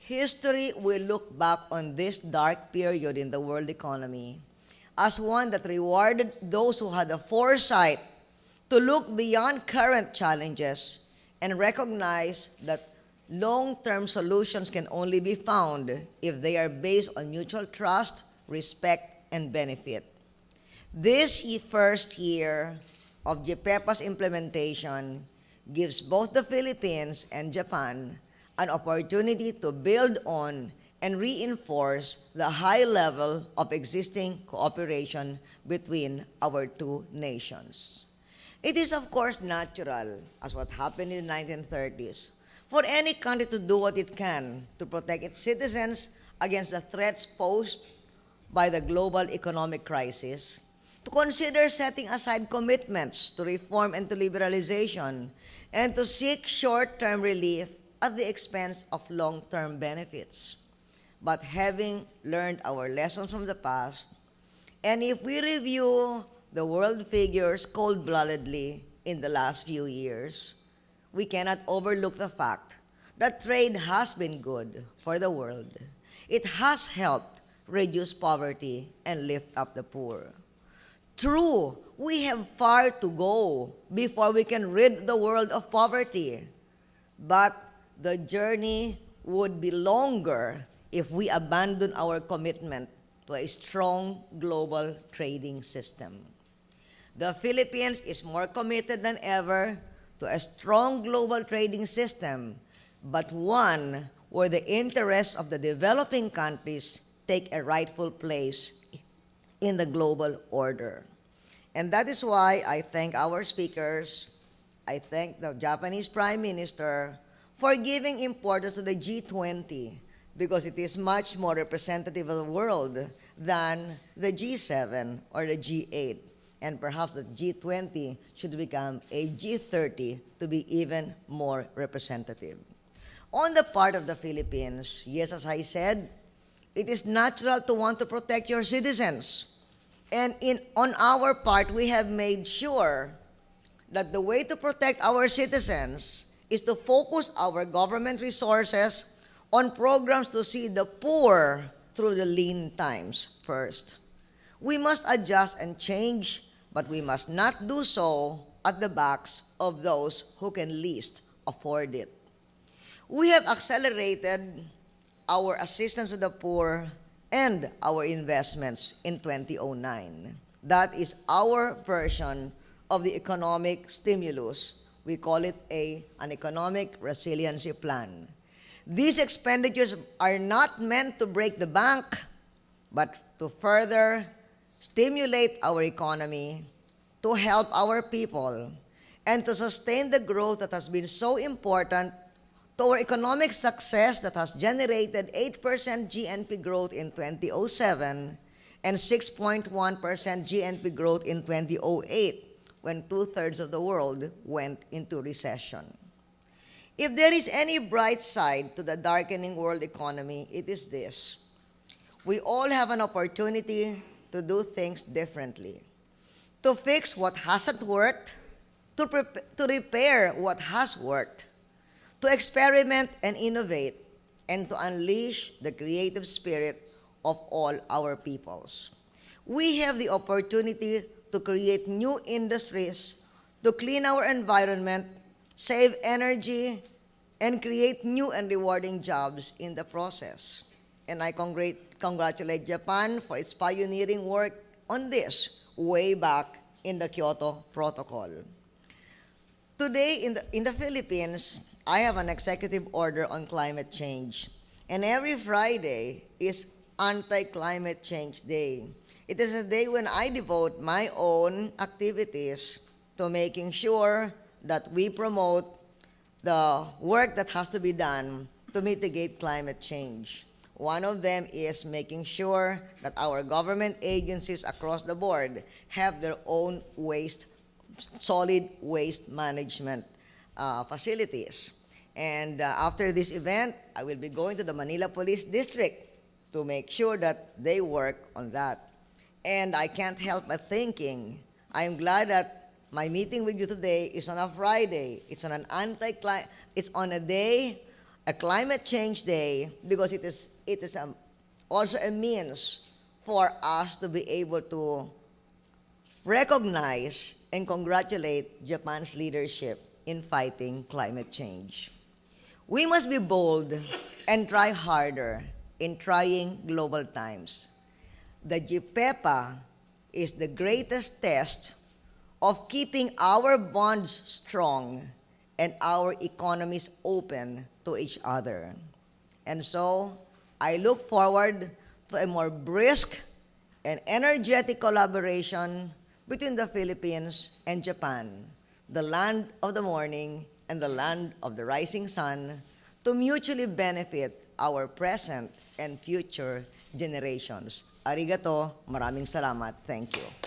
history will look back on this dark period in the world economy as one that rewarded those who had the foresight to look beyond current challenges and recognize that long-term solutions can only be found if they are based on mutual trust, respect, and benefit. This first year of JPECC's implementation gives both the Philippines and Japan an opportunity to build on and reinforce the high level of existing cooperation between our two nations. It is, of course, natural, as what happened in the 1930s, for any country to do what it can to protect its citizens against the threats posed by the global economic crisis, to consider setting aside commitments to reform and to liberalization, and to seek short-term relief at the expense of long-term benefits. But having learned our lessons from the past, and if we review the world figures cold-bloodedly in the last few years, we cannot overlook the fact that trade has been good for the world. It has helped reduce poverty and lift up the poor. True, we have far to go before we can rid the world of poverty, but the journey would be longer if we abandon our commitment to a strong global trading system. The Philippines is more committed than ever to a strong global trading system, but one where the interests of the developing countries take a rightful place in the global order. And that is why I thank our speakers, I thank the Japanese Prime Minister for giving importance to the G20, because it is much more representative of the world than the G7 or the G8. And perhaps the G20 should become a G30 to be even more representative. On the part of the Philippines, yes, as I said, it is natural to want to protect your citizens. And on our part, we have made sure that the way to protect our citizens is to focus our government resources on programs to see the poor through the lean times first. We must adjust and change, but we must not do so at the backs of those who can least afford it. We have accelerated our assistance to the poor and our investments in 2009. That is our version of the economic stimulus. We call it an economic resiliency plan. These expenditures are not meant to break the bank, but to further stimulate our economy, to help our people, and to sustain the growth that has been so important to our economic success that has generated 8% GNP growth in 2007 and 6.1% GNP growth in 2008, when two-thirds of the world went into recession. If there is any bright side to the darkening world economy, it is this. We all have an opportunity to do things differently, to fix what hasn't worked, to repair what has worked, to experiment and innovate, and to unleash the creative spirit of all our peoples. We have the opportunity to create new industries, to clean our environment, save energy, and create new and rewarding jobs in the process. And I congratulate Japan for its pioneering work on this way back in the Kyoto Protocol. Today in the Philippines, I have an executive order on climate change. And every Friday is Anti-Climate Change Day. It is a day when I devote my own activities to making sure that we promote the work that has to be done to mitigate climate change. One of them is making sure that our government agencies across the board have their own solid waste management facilities. And after this event, I will be going to the Manila Police District to make sure that they work on that. And I can't help but thinking, I'm glad that my meeting with you today is on a Friday. It's on a day a climate change day because it is also a means for us to be able to recognize and congratulate Japan's leadership in fighting climate change. We must be bold and try harder in trying global times. The JPECC is the greatest test of keeping our bonds strong and our economies open to each other. And so, I look forward to a more brisk and energetic collaboration between the Philippines and Japan, the land of the morning and the land of the rising sun, to mutually benefit our present and future generations. Arigato, maraming salamat. Thank you.